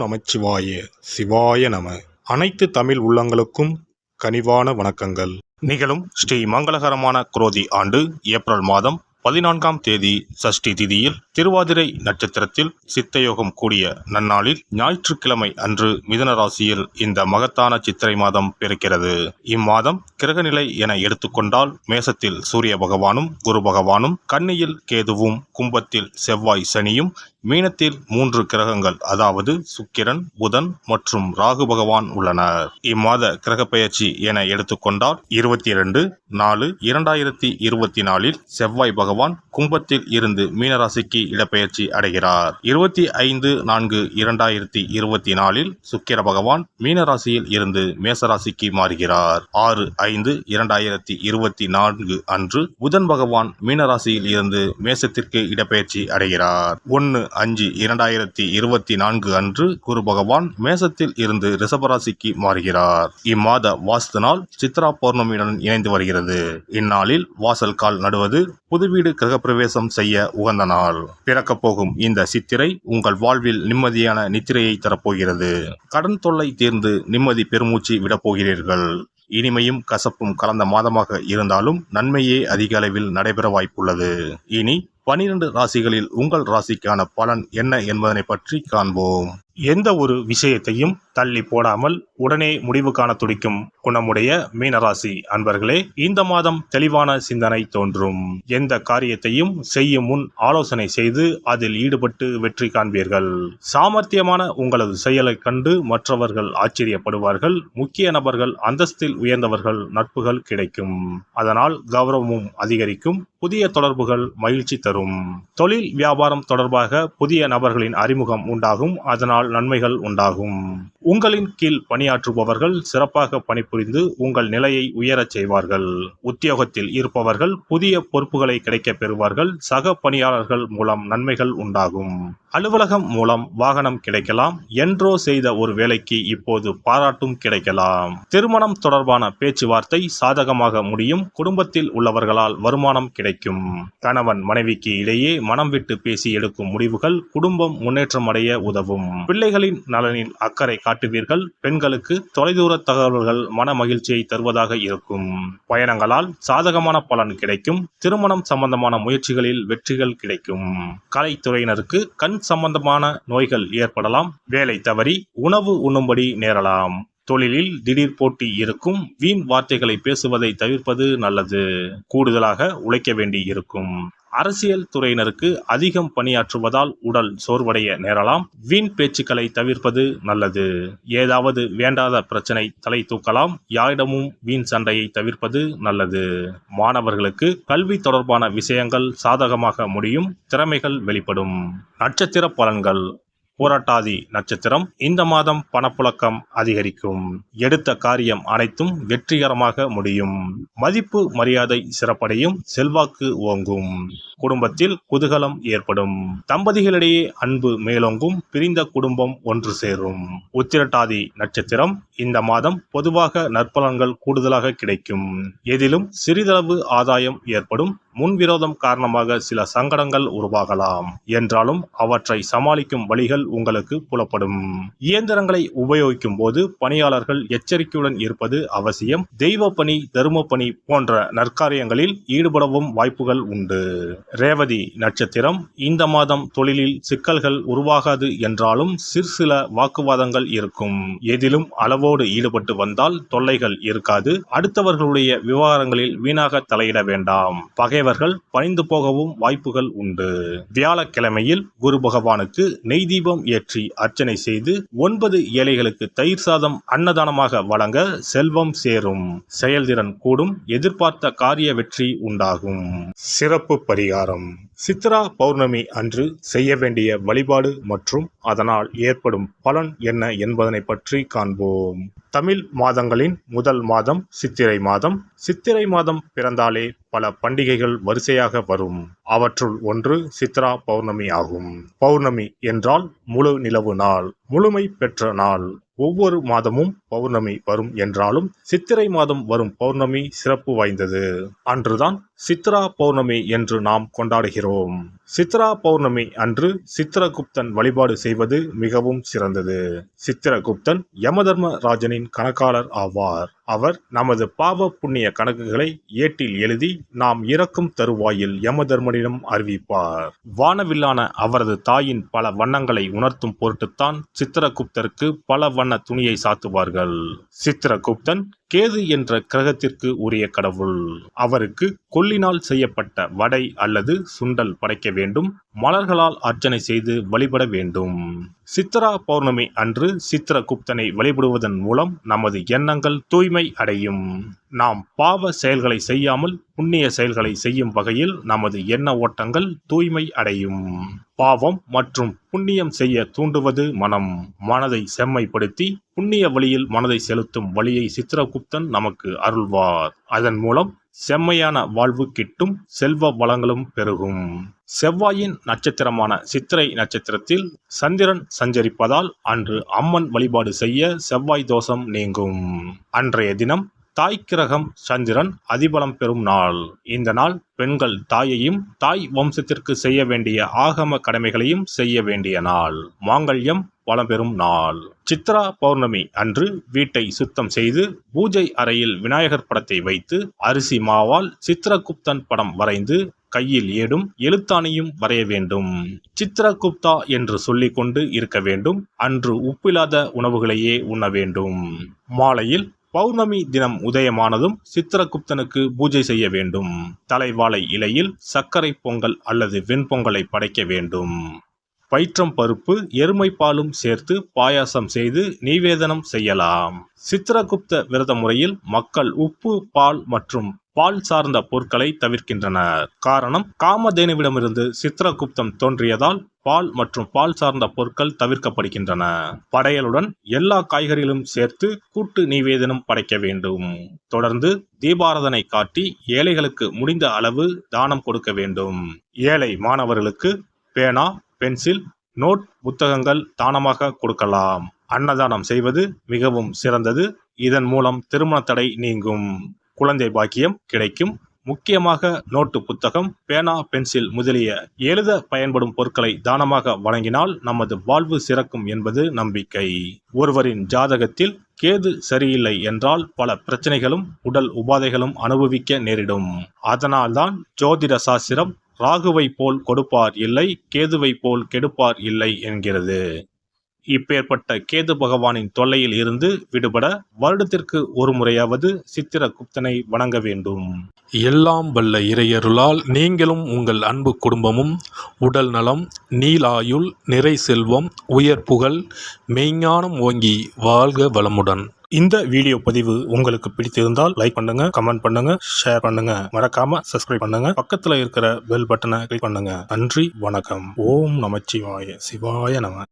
நமச்சிவாய சிவாய நம. அனைத்து தமிழ் உள்ளங்களுக்கும் கனிவான வணக்கங்கள். நிகழும் ஸ்ரீ மங்களகரமான குரோதி ஆண்டு ஏப்ரல் மாதம் 14ஆம் தேதி சஷ்டி திதியில் திருவாதிரை நட்சத்திரத்தில் சித்தயோகம் கூடிய நன்னாளில் ஞாயிற்றுக்கிழமை அன்று மிதுன ராசியில் இந்த மகத்தான சித்திரை மாதம் பிறக்கிறது. இம்மாதம் கிரகநிலை என எடுத்துக்கொண்டால் மேசத்தில் சூரிய பகவானும் குரு பகவானும், கன்னியில் கேதுவும், கும்பத்தில் செவ்வாய் சனியும், மீனத்தில் 3 கிரகங்கள் அதாவது சுக்கிரன், புதன் மற்றும் ராகு பகவான் உள்ளனர். இம்மாத கிரக பெயர்ச்சி என எடுத்துக்கொண்டால் 22/4/2024 செவ்வாய் பகவான் கும்பத்தில் இருந்து மீனராசிக்கு இடப்பெயர்ச்சி அடைகிறார். 25/4/2024 சுக்கிர பகவான் மீனராசியில் இருந்து மேசராசிக்கு மாறுகிறார். 6/5/2024 அன்று புதன் பகவான் மீனராசியில் இருந்து மேசத்திற்கு இடப்பெயர்ச்சி அடைகிறார். 1/5/2024 அன்று குரு பகவான் மேசத்தில் இருந்து ரிஷபராசிக்கு மாறுகிறார். இம்மாத வாஸ்து நாள் சித்ரா பௌர்ணமியுடன் இணைந்து வருகிறது. இந்நாளில் வாசல் கால் நடுவது, புது வீடு கிரகப்பிரவேசம் செய்ய உகந்த நாள். பிறக்கப் போகும் இந்த சித்திரை உங்கள் வாழ்வில் நிம்மதியான நித்திரையை தரப்போகிறது. கடன் தொல்லை தீர்ந்து நிம்மதி பெருமூச்சு விடப்போகிறீர்கள். இனிமையும் கசப்பும் கலந்த மாதமாக இருந்தாலும் நன்மையே அதிக அளவில் நடைபெற வாய்ப்புள்ளது. இனி 12 ராசிகளில் உங்கள் ராசிக்கான பலன் என்ன என்பதனை பற்றி காண்போம். எந்த ஒரு விஷயத்தையும் தள்ளி போடாமல் உடனே முடிவு காண துடிக்கும் குணமுடைய மீனராசி அன்பர்களே, இந்த மாதம் தெளிவான சிந்தனை தோன்றும். எந்த காரியத்தையும் செய்யும் முன் ஆலோசனை செய்து அதில் ஈடுபட்டு வெற்றி காண்பீர்கள். சாமர்த்தியமான உங்களது செயலை கண்டு மற்றவர்கள் ஆச்சரியப்படுவார்கள். முக்கிய நபர்கள், அந்தஸ்தில் உயர்ந்தவர்கள் நட்புகள் கிடைக்கும். அதனால் கௌரவமும் அதிகரிக்கும். புதிய தொடர்புகள் மகிழ்ச்சி தரும். தொழில் வியாபாரம் தொடர்பாக புதிய நபர்களின் அறிமுகம் உண்டாகும். அதனால் நன்மைகள் உண்டாகும். உங்களின் கீழ் பணியாற்றுபவர்கள் சிறப்பாக பணிபுரிந்து உங்கள் நிலையை உயரச் செய்வார்கள். உத்தியோகத்தில் இருப்பவர்கள் புதிய பொறுப்புகளை கிடைக்கப் பெறுவார்கள். சக பணியாளர்கள் மூலம் நன்மைகள் உண்டாகும். அலுவலகம் மூலம் வாகனம் கிடைக்கலாம். என்றோ செய்த ஒரு வேலைக்கு இப்போது பாராட்டும் கிடைக்கலாம். திருமணம் தொடர்பான பேச்சுவார்த்தை சாதகமாக முடியும். குடும்பத்தில் உள்ளவர்களால் வருமானம் கிடைக்கும். கணவன் மனைவிக்கு இடையே மனம் விட்டு பேசி எடுக்கும் முடிவுகள் குடும்பம் முன்னேற்றம் அடைய உதவும். பிள்ளைகளின் நலனில் அக்கறை காட்டுவீர்கள். பெண்களுக்கு தொலைதூர தகவல்கள் மன மகிழ்ச்சியை தருவதாக இருக்கும். பயணங்களால் சாதகமான பலன் கிடைக்கும். திருமணம் சம்பந்தமான முயற்சிகளில் வெற்றிகள் கிடைக்கும். கலைத்துறையினருக்கு கண் சம்பந்தமான நோய்கள் ஏற்படலாம். வேலை தவறி உணவு உண்ணும்படி நேரலாம். தொழிலில் திடீர் போட்டி இருக்கும். வீண் வார்த்தைகளை பேசுவதை தவிர்ப்பது நல்லது. கூடுதலாக உழைக்க வேண்டி இருக்கும். அரசியல் துறையினருக்கு அதிகம் பணியாற்றுவதால் உடல் சோர்வடைய நேரலாம். வீண் பேச்சுக்களை தவிர்ப்பது நல்லது. ஏதாவது வேண்டாத பிரச்சனை தலை தூக்கலாம். யாரிடமும் வீண் சண்டையை தவிர்ப்பது நல்லது. மாணவர்களுக்கு கல்வி தொடர்பான விஷயங்கள் சாதகமாக முடியும். திறமைகள் வெளிப்படும். நட்சத்திர பலன்கள். போராட்டாதி நட்சத்திரம். இந்த மாதம் பணப்புழக்கம் அதிகரிக்கும். எடுத்த காரியம் அனைத்தும் வெற்றிகரமாக முடியும். மதிப்பு மரியாதை சிறப்படையும். செல்வாக்கு ஓங்கும். குடும்பத்தில் குதூகலம் ஏற்படும். தம்பதிகளிடையே அன்பு மேலோங்கும். பிரிந்த குடும்பம் ஒன்று சேரும். உத்திரட்டாதி நட்சத்திரம். இந்த மாதம் பொதுவாக நற்பலன்கள் கூடுதலாக கிடைக்கும். எதிலும் சிறிதளவு ஆதாயம் ஏற்படும். முன்விரோதம் காரணமாக சில சங்கடங்கள் உருவாகலாம். என்றாலும் அவற்றை சமாளிக்கும் வழிகள் உங்களுக்கு புலப்படும். இயந்திரங்களை உபயோகிக்கும் போது பணியாளர்கள் எச்சரிக்கையுடன் இருப்பது அவசியம். தெய்வ பணி, தர்ம பணி போன்ற நற்காரியங்களில் ஈடுபடவும் வாய்ப்புகள் உண்டு. ரேவதி நட்சத்திரம். இந்த மாதம் தொழிலில் சிக்கல்கள் உருவாகாது என்றாலும் சிற்சில வாக்குவாதங்கள் இருக்கும். எதிலும் அளவோடு ஈடுபட்டு வந்தால் தொல்லைகள் இருக்காது. அடுத்தவர்களுடைய விவகாரங்களில் வீணாக தலையிட வேண்டாம். பகைவர்கள் பணிந்து போகவும் வாய்ப்புகள் உண்டு. வியாழக்கிழமையில் குரு பகவானுக்கு நெய் தீபம் ஏற்றி அர்ச்சனை செய்து 9 ஏழைகளுக்கு தயிர் சாதம் அன்னதானமாக வழங்க செல்வம் சேரும். செயல்திறன் கூடும். எதிர்பார்த்த காரிய வெற்றி உண்டாகும். சிறப்பு பரிகாரம். சித்ரா பௌர்ணமி அன்று செய்ய வேண்டிய வழிபாடு மற்றும் அதனால் ஏற்படும் பலன் என்ன என்பதனை பற்றி காண்போம். தமிழ் மாதங்களின் முதல் மாதம் சித்திரை மாதம். சித்திரை மாதம் பிறந்தாலே பல பண்டிகைகள் வரிசையாக வரும். அவற்றுள் ஒன்று சித்ரா பௌர்ணமி ஆகும். பௌர்ணமி என்றால் முழு நிலவு நாள், முழுமை பெற்ற நாள். ஒவ்வொரு மாதமும் பௌர்ணமி வரும் என்றாலும் சித்திரை மாதம் வரும் பௌர்ணமி சிறப்பு வாய்ந்தது. அன்றுதான் சித்ரா பௌர்ணமி என்று நாம் கொண்டாடுகிறோம். சித்ரா பௌர்ணமி அன்று சித்திரகுப்தன் வழிபாடு செய்வது மிகவும் சிறந்தது. சித்திரகுப்தன் யமதர்ம ராஜனின் கணக்காளர் ஆவார். அவர் நமது பாவ புண்ணிய கணக்குகளை ஏட்டில் எழுதி நாம் இறக்கும் தருவாயில் யமதர்மனிடம் அறிவிப்பார். வானவில்லான அவரது தாயின் பல வண்ணங்களை உணர்த்தும் பொருட்டுத்தான் சித்திரகுப்தருக்கு பல வண்ண துணியை சாத்துவார்கள். சித்திரகுப்தன் கேது என்ற கிரகத்திற்கு உரிய கடவுள். அவருக்கு கொல்லினால் செய்யப்பட்ட வடை அல்லது சுண்டல் படைக்க வேண்டும். மலர்களால் அர்ச்சனை செய்து வழிபட வேண்டும். சித்ரா பௌர்ணமி அன்று சித்திரகுப்தனை வழிபடுவதன் மூலம் நமது எண்ணங்கள் தூய்மை அடையும். நாம் பாவ செயல்களை செய்யாமல் புண்ணிய செயல்களை செய்யும் வகையில் நமது எண்ண ஓட்டங்கள் தூய்மை அடையும். பாவம் மற்றும் புண்ணியம் செய்ய தூண்டுவது மனம். மனதை செம்மைப்படுத்தி புண்ணிய வழியில் மனதை செலுத்தும் வழியை சித்திரகுப்தன் நமக்கு அருள்வார். அதன் மூலம் செம்மையான வாழ்வு கிட்டும், செல்வ வளங்களும் பெருகும். செவ்வாயின் நட்சத்திரமான சித்திரை நட்சத்திரத்தில் சந்திரன் சஞ்சரிப்பதால் அன்று அம்மன் வழிபாடு செய்ய செவ்வாய் தோஷம் நீங்கும். அன்றைய தினம் தாய் கிரகம் சந்திரன் அதிபலம் பெறும் நாள். இந்த நாள் பெண்கள் தாயையும் தாய் வம்சத்திற்கு செய்ய வேண்டிய ஆகம கடமைகளையும் செய்ய வேண்டிய நாள். மாங்கல்யம் வளம் பெறும் நாள். சித்ரா பௌர்ணமி அன்று வீட்டை சுத்தம் செய்து பூஜை அறையில் விநாயகர் படத்தை வைத்து அரிசி மாவால் சித்திரகுப்தன் படம் வரைந்து கையில் ஏடும் எழுத்தாணியும் வரைய வேண்டும். சித்திரகுப்தா என்று சொல்லிக் கொண்டு இருக்க வேண்டும். அன்று உப்பில்லாத உணவுகளையே உண்ண வேண்டும். மாலையில் பௌர்ணமி தினம் உதயமானதும் சித்திரகுப்தனுக்கு பூஜை செய்ய வேண்டும். தலைவாழை இலையில் சர்க்கரை பொங்கல் அல்லது வெண்பொங்கலை படைக்க வேண்டும். பயிற்றம் பருப்பு எருமை பாலும் சேர்த்து பாயாசம் செய்து நிவேதனம் செய்யலாம். சித்திரகுப்த விரத முறையில் மக்கள் உப்பு, பால் மற்றும் பால் சார்ந்த பொருட்களை தவிர்க்கின்றனர். காரணம், காமதேனுவிடமிருந்து சித்திரகுப்தம் தோன்றியதால் பால் மற்றும் பால் சார்ந்த பொருட்கள் தவிர்க்கப்படுகின்றன. படையலுடன் எல்லா காய்கறிகளும் சேர்த்து கூட்டு நிவேதனம் படைக்க வேண்டும். தொடர்ந்து தீபாராதனை காட்டி ஏழைகளுக்கு முடிந்த அளவு தானம் கொடுக்க வேண்டும். ஏழை மாணவர்களுக்கு பேனா, பென்சில், நோட், புத்தகங்கள் தானமாக கொடுக்கலாம். அன்னதானம் செய்வது மிகவும் சிறந்தது. இதன் மூலம் திருமண தடை நீங்கும், குழந்தை பாக்கியம் கிடைக்கும். முக்கியமாக நோட்டு புத்தகம், பேனா, பென்சில் முதலிய எழுத பயன்படும் பொருட்களை தானமாக வழங்கினால் நமது வாழ்வு சிறக்கும் என்பது நம்பிக்கை. ஒருவரின் ஜாதகத்தில் கேது சரியில்லை என்றால் பல பிரச்சனைகளும் உடல் உபாதைகளும் அனுபவிக்க நேரிடும். அதனால்தான் ஜோதிட சாஸ்திரம் ராகுவை போல் கொடுப்பார் இல்லை, கேதுவை போல் கெடுப்பார் இல்லை என்கிறது. இப்பேற்பட்ட கேது பகவானின் தொல்லையில் இருந்து விடுபட வருடத்திற்கு ஒரு முறையாவது சித்திரகுப்தனை வணங்க வேண்டும். எல்லாம் வல்ல இறையருளால் நீங்களும் உங்கள் அன்பு குடும்பமும் உடல் நலம், நீலாயுள், நிறை செல்வம், உயர் புகழ், மெய்ஞானம் ஓங்கி வாழ்க வளமுடன். இந்த வீடியோ பதிவு உங்களுக்கு பிடித்திருந்தால் லைக் பண்ணுங்க, கமெண்ட் பண்ணுங்க, ஷேர் பண்ணுங்க. மறக்காம சப்ஸ்கிரைப் பண்ணுங்க. பக்கத்துல இருக்கிற பெல் பட்டனை கிளிக் பண்ணுங்க. நன்றி, வணக்கம். ஓம் நமச்சிவாய. சிவாய நம.